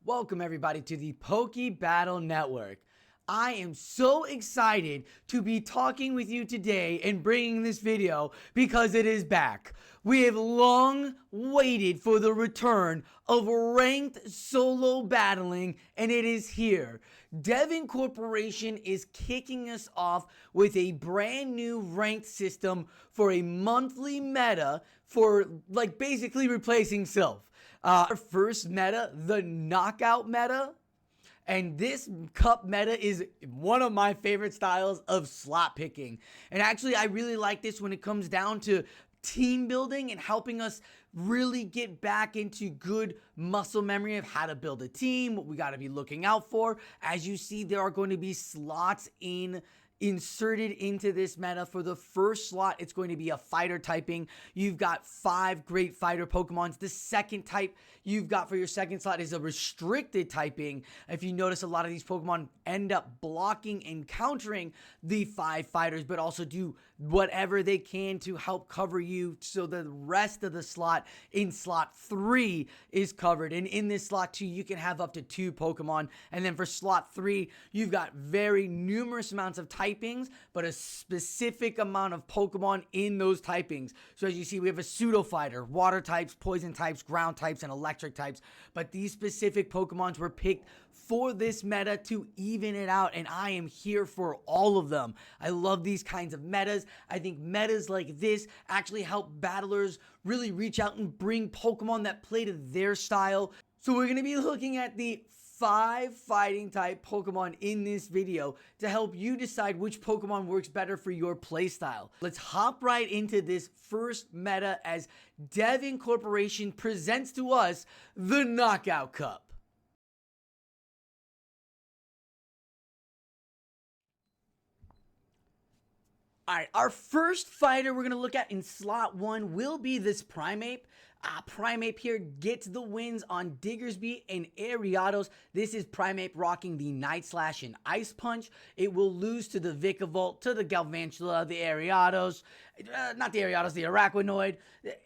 Welcome everybody to the Poke Battle Network. I am so excited to be talking with you today and bringing this video because it is back. We have long waited for the return of ranked solo battling, and it is here. Devon Corporation is kicking us off with a brand new ranked system for a monthly meta for basically replacing Sylph. Our first meta, the knockout meta. And this cup meta is one of my favorite styles of slot picking. And actually, I really like this when it comes down to team building and helping us really get back into good muscle memory of how to build a team, what we got to be looking out for. As you see, there are going to be slots inserted into this meta. For the first slot, it's going to be a fighter typing. You've got 5 great fighter Pokemons. The second type you've got for your second slot is a restricted typing. If you notice, a lot of these Pokemon end up blocking and countering the 5 fighters, but also do whatever they can to help cover you, so the rest of the slot in slot 3 is covered. And in this slot 2, you can have up to 2 Pokemon. And then for slot 3, you've got very numerous amounts of typings, but a specific amount of Pokemon in those typings. So as you see, we have a pseudo fighter, water types, poison types, ground types, and electric types. But these specific Pokemons were picked for this meta to even it out, and I am here for all of them. I love these kinds of metas. I think metas like this actually help battlers really reach out and bring Pokemon that play to their style. So we're going to be looking at the 5 fighting type Pokemon in this video to help you decide which Pokemon works better for your playstyle. Let's hop right into this first meta as Devon Corporation presents to us the Knockout Cup. Alright, our first fighter we're going to look at in slot 1 will be this Primeape. Primeape here gets the wins on Diggersby and Ariados. This is Primeape rocking the Night Slash and Ice Punch. It will lose to the Vikavolt, to the Galvantula, the Ariados, not the Ariados, the Araquanoid.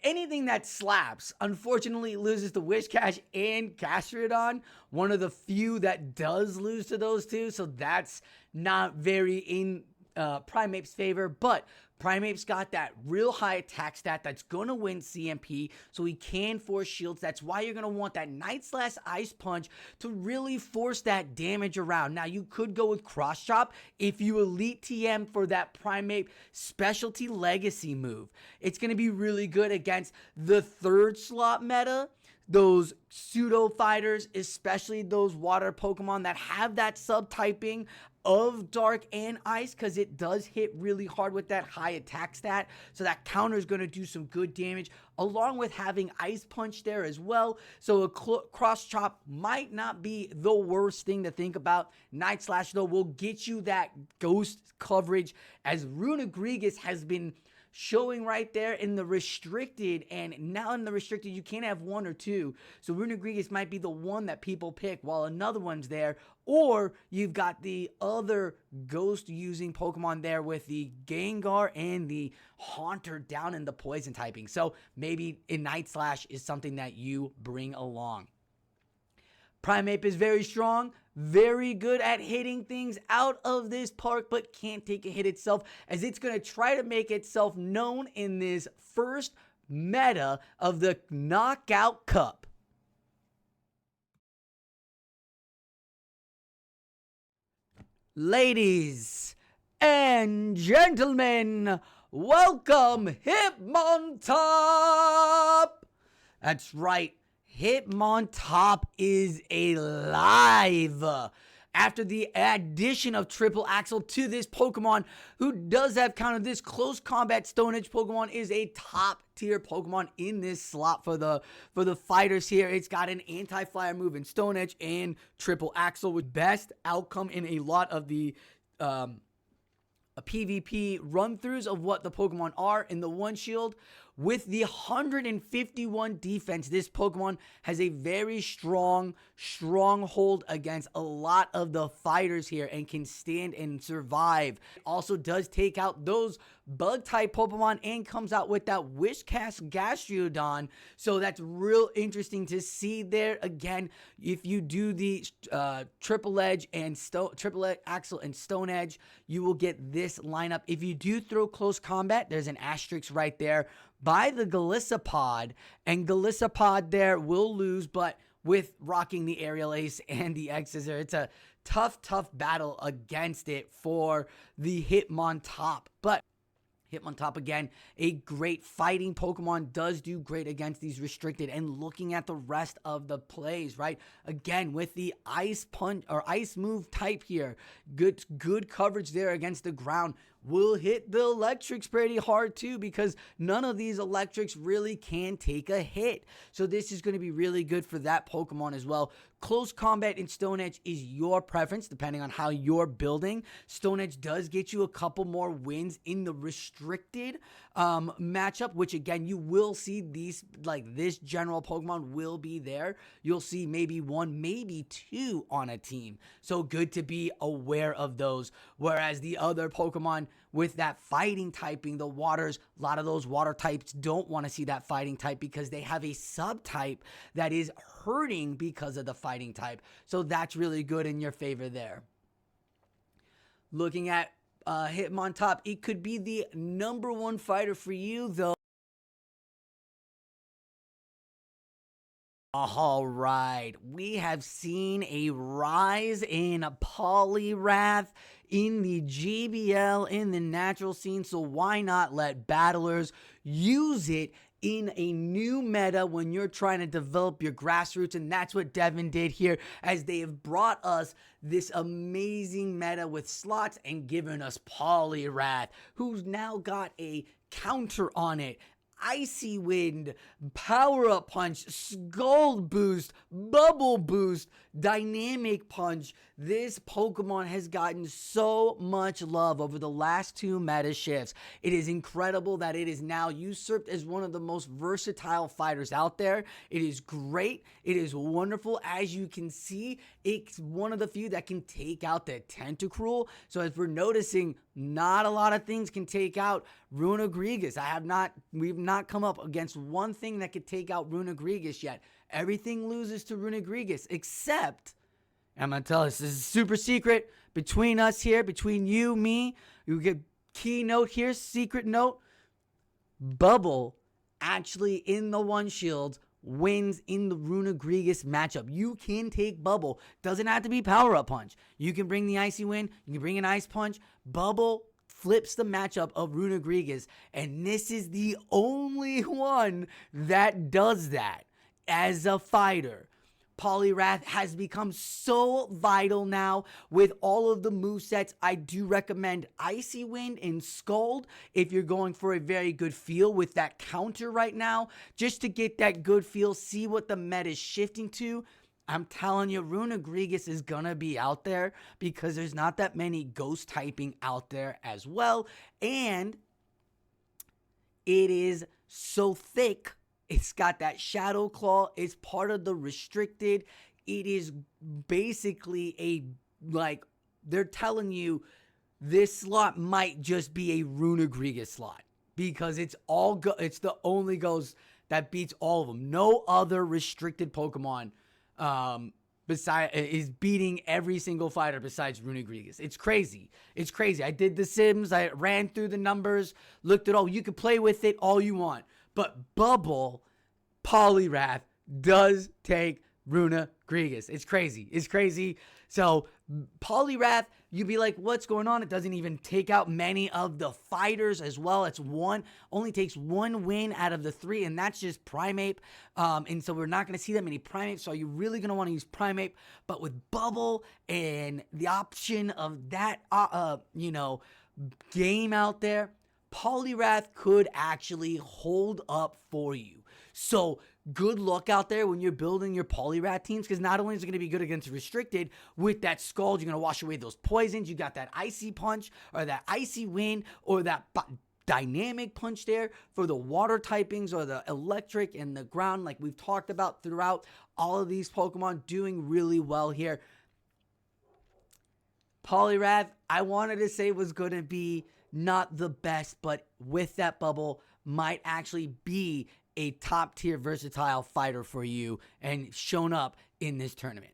Anything that slaps, unfortunately, loses to Whiscash and Gastrodon. One of the few that does lose to those two, so that's not very in Primeape's favor, but Primeape's got that real high attack stat that's going to win CMP, so he can force shields. That's why you're going to want that Night Slash Ice Punch to really force that damage around. Now, you could go with Cross Chop if you Elite TM for that Primeape Specialty Legacy move. It's going to be really good against the third slot meta, those pseudo fighters, especially those water Pokemon that have that subtyping of dark and ice, because it does hit really hard with that high attack stat, so that counter is going to do some good damage, along with having Ice Punch there as well. So a Cross Chop might not be the worst thing to think about. Night Slash, though, will get you that ghost coverage, as Runegrigus has been showing right there in the restricted, and now in the restricted you can't have 1 or 2, so Runegrigus might be the one that people pick while another one's there, or you've got the other ghost using Pokemon there with the Gengar and the Haunter down in the poison typing. So maybe a Night Slash is something that you bring along. Primeape is very strong, very good at hitting things out of this park, but can't take a hit itself, as it's going to try to make itself known in this first meta of the Knockout Cup. Ladies and gentlemen, welcome Hitmontop! That's right. Hitmontop is alive after the addition of Triple Axle to this Pokemon, who does have kind of this close combat Stone Edge Pokemon, is a top tier Pokemon in this slot for the fighters here. It's got an anti-flyer move in Stone Edge and Triple Axle, with best outcome in a lot of the PvP run-throughs of what the Pokemon are in the One Shield. With the 151 defense, this Pokemon has a very stronghold against a lot of the fighters here and can stand and survive. It also does take out those bug-type Pokemon and comes out with that Wishcast Gastrodon. So that's real interesting to see there. Again, if you do the Triple Axle and Stone Edge, you will get this lineup. If you do throw close combat, there's an asterisk right there by the Golisopod, and Golisopod there will lose, but with rocking the Aerial Ace and the X-Scissor, it's a tough battle against it for the Hitmontop. But Hitmontop, again, a great fighting Pokemon, does do great against these restricted. And looking at the rest of the plays, right? Again, with the Ice Punch or Ice Move type here, good coverage there against the ground. Will hit the electrics pretty hard too, because none of these electrics really can take a hit. So this is going to be really good for that Pokemon as well. Close combat in Stone Edge is your preference depending on how you're building. Stone Edge does get you a couple more wins in the restricted matchup, which again, you will see these, like this general Pokemon will be there. You'll see maybe one, maybe two on a team. So good to be aware of those. Whereas the other Pokemon with that fighting typing, the waters, a lot of those water types don't want to see that fighting type because they have a subtype that is hurting because of the fighting type. So that's really good in your favor there. Looking at Hitmontop, it could be the #1 fighter for you though. All right, we have seen a rise in Poliwrath in the GBL, in the natural scene, so why not let battlers use it in a new meta when you're trying to develop your grassroots? And that's what Devon did here, as they have brought us this amazing meta with slots and given us Poliwrath, who's now got a counter on it. Icy Wind, Power Up Punch, Scald Boost, Bubble Boost, Dynamic Punch. This Pokemon has gotten so much love over the last 2 meta shifts. It is incredible that it is now usurped as one of the most versatile fighters out there. It is great. It is wonderful. As you can see, it's one of the few that can take out the Tentacruel. So as we're noticing, not a lot of things can take out Runegregas. We've not come up against one thing that could take out Runegregas yet. Everything loses to Runegregas, except, I'm going to tell us, this is super secret between us here, between you, me. You get keynote here, secret note. Bubble actually in the one shield wins in the Runegregas matchup. You can take Bubble. Doesn't have to be Power Up Punch. You can bring the Icy Wind. You can bring an Ice Punch. Bubble flips the matchup of Runegregas, and this is the only one that does that as a fighter. Poliwrath has become so vital now with all of the movesets. I do recommend Icy Wind and Scald if you're going for a very good feel with that counter right now, just to get that good feel, see what the meta is shifting to. I'm telling you, Runegregas is going to be out there because there's not that many ghost typing out there as well. And it is so thick. It's got that Shadow Claw. It's part of the restricted. It is basically they're telling you this slot might just be a Runegregas slot because it's the only ghost that beats all of them. No other restricted Pokemon is beating every single fighter besides Runegregas. It's crazy. It's crazy. I did the Sims. I ran through the numbers, looked at all. You can play with it all you want. But Bubble, Poliwrath does take Runegregas. It's crazy. It's crazy. So Poliwrath, you'd be like, what's going on? It doesn't even take out many of the fighters as well. Only takes 1 win out of the 3, and that's just Primeape. And so we're not going to see that many Primeapes. So you're really going to want to use Primeape. But with Bubble and the option of that, game out there, Poliwrath could actually hold up for you. So good luck out there when you're building your Poliwrath teams, because not only is it going to be good against restricted, with that Scald, you're going to wash away those poisons. You got that Icy Punch or that Icy Wind or that dynamic punch there for the water typings or the electric and the ground, like we've talked about throughout all of these Pokemon, doing really well here. Poliwrath, I wanted to say was going to be not the best, but with that bubble, might actually be a top tier versatile fighter for you and shown up in this tournament.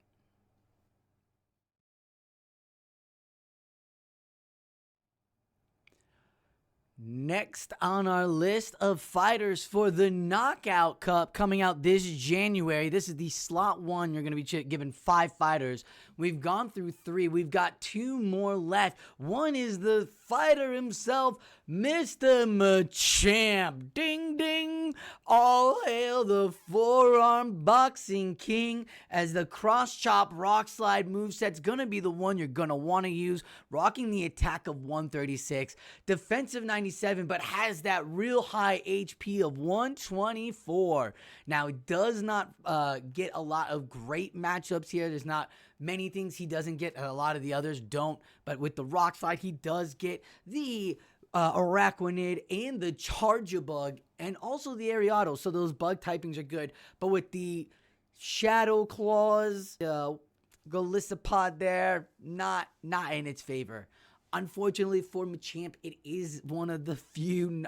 Next on our list of fighters for the Knockout Cup coming out this January. This is the slot 1. You're going to be given 5 fighters. We've gone through 3. We've got 2 more left. One is the fighter himself, Mr. Machamp. Ding, ding. All hail the forearm boxing king, as the cross chop rock slide moveset's going to be the one you're going to want to use. Rocking the attack of 136, defensive 97, but has that real high HP of 124. Now, it does not get a lot of great matchups here. There's not many things he doesn't get, a lot of the others don't. But with the rock slide, he does get the Araquanid and the Charjabug and also the Ariados. So those bug typings are good. But with the Shadow Claws, Golisopod there, not in its favor. Unfortunately for Machamp, it is one of the few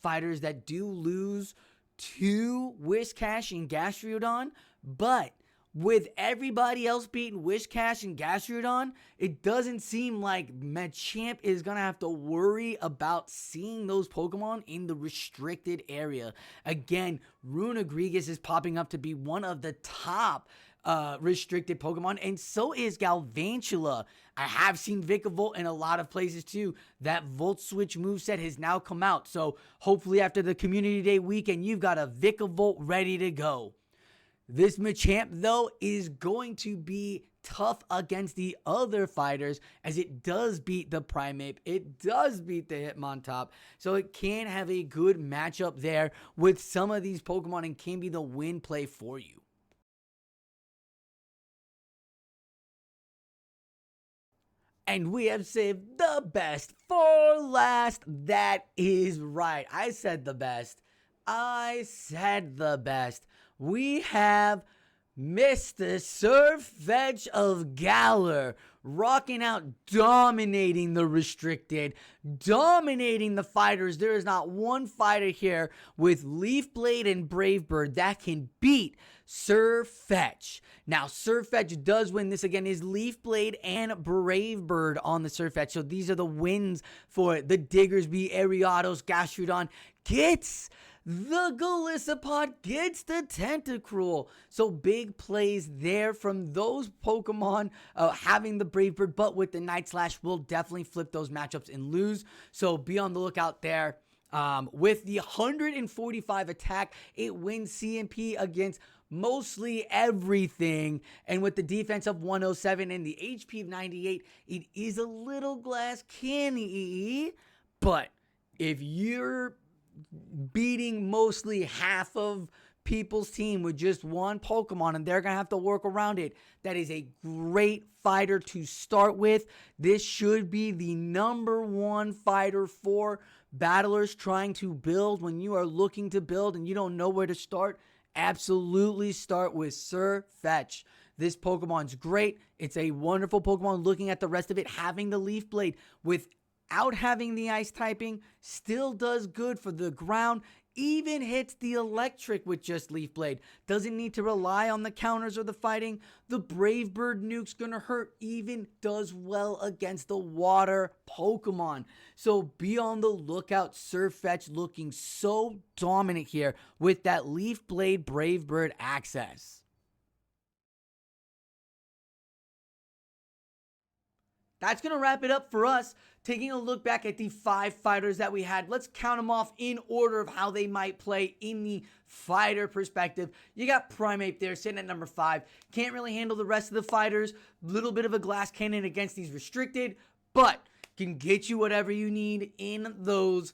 fighters that do lose to Whiscash and Gastrodon, but with everybody else beating Whiscash and Gastrodon, it doesn't seem like Machamp is going to have to worry about seeing those Pokemon in the restricted area. Again, Runegregas is popping up to be one of the top restricted Pokemon, and so is Galvantula. I have seen Vikavolt in a lot of places too. That Volt Switch moveset has now come out, so hopefully after the Community Day weekend, you've got a Vikavolt ready to go. This Machamp, though, is going to be tough against the other fighters, as it does beat the Primeape, it does beat the Hitmontop, so it can have a good matchup there with some of these Pokemon and can be the win play for you. And we have saved the best for last. That is right. I said the best. We have Mr. Sirfetch'd of Galar, rocking out, dominating the restricted, dominating the fighters. There is not one fighter here with Leaf Blade and Brave Bird that can beat Sirfetch'd. Now, Sirfetch'd does win. This again is Leaf Blade and Brave Bird on the Sirfetch'd. So these are the wins for the Diggersby, Ariados, Gastrodon. Gets the Golisopod, gets the Tentacruel. So big plays there from those Pokemon having the Brave Bird, but with the Night Slash will definitely flip those matchups and lose. So be on the lookout there. With the 145 attack, it wins CMP against mostly everything, and with the defense of 107 and the HP of 98, it is a little glass canny, but if you're beating mostly half of people's team with just one Pokemon and they're gonna have to work around it, that is a great fighter to start with. This should be the #1 fighter for battlers trying to build. When you are looking to build and you don't know where to start, absolutely start with Sirfetch'd. This Pokemon's great. It's a wonderful Pokemon. Looking at the rest of it, having the Leaf Blade without having the Ice typing still does good for the ground. Even hits the electric with just Leaf Blade. Doesn't need to rely on the counters or the fighting. The Brave Bird nuke's gonna hurt. Even does well against the water Pokemon. So be on the lookout. Sirfetch'd looking so dominant here with that Leaf Blade Brave Bird access. That's going to wrap it up for us. Taking a look back at the 5 fighters that we had. Let's count them off in order of how they might play in the fighter perspective. You got Primeape there sitting at #5. Can't really handle the rest of the fighters. Little bit of a glass cannon against these restricted, but can get you whatever you need in those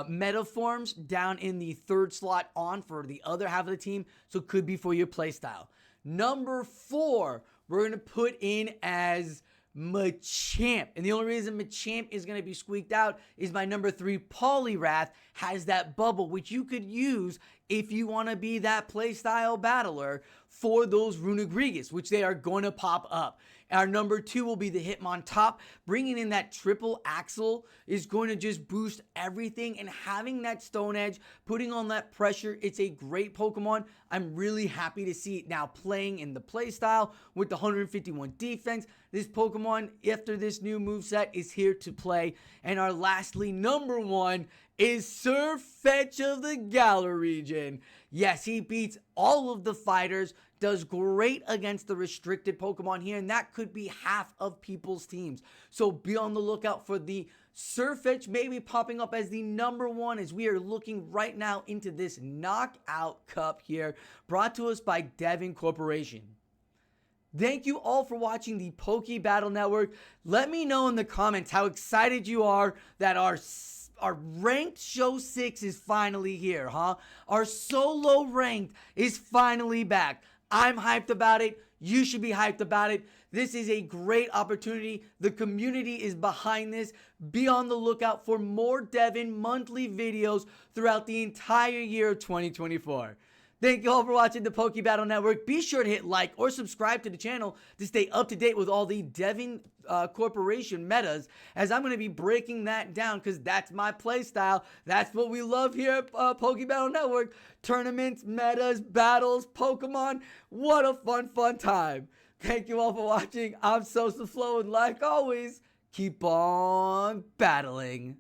meta forms down in the 3rd slot on for the other half of the team. So could be for your playstyle. #4, we're going to put in as Machamp. And the only reason Machamp is going to be squeaked out is my number 3 Poliwrath has that bubble, which you could use if you want to be that playstyle battler for those Runegrigas, which they are going to pop up. Our number 2 will be the Hitmontop. Bringing in that triple axle is going to just boost everything, and having that Stone Edge, putting on that pressure, it's a great Pokemon. I'm really happy to see it now playing in the playstyle with the 151 defense. This Pokemon, after this new moveset, is here to play. And our lastly, number 1 is Sirfetch'd of the Galar region. Yes, he beats all of the fighters, does great against the restricted Pokemon here, and that could be half of people's teams. So be on the lookout for the Sirfetch'd maybe popping up as the number 1 as we are looking right now into this Knockout Cup here, brought to us by Devon Corporation. Thank you all for watching the Poke Battle Network. Let me know in the comments how excited you are that our ranked show 6 is finally here, huh? Our solo ranked is finally back. I'm hyped about it. You should be hyped about it. This is a great opportunity. The community is behind this. Be on the lookout for more Devon monthly videos throughout the entire year of 2024. Thank you all for watching the Poke Battle Network. Be sure to hit like or subscribe to the channel to stay up to date with all the Devon Corporation metas, as I'm going to be breaking that down because that's my play style. That's what we love here at Poke Battle Network. Tournaments, metas, battles, Pokemon. What a fun time. Thank you all for watching. I'm SosaFlo, and like always, keep on battling.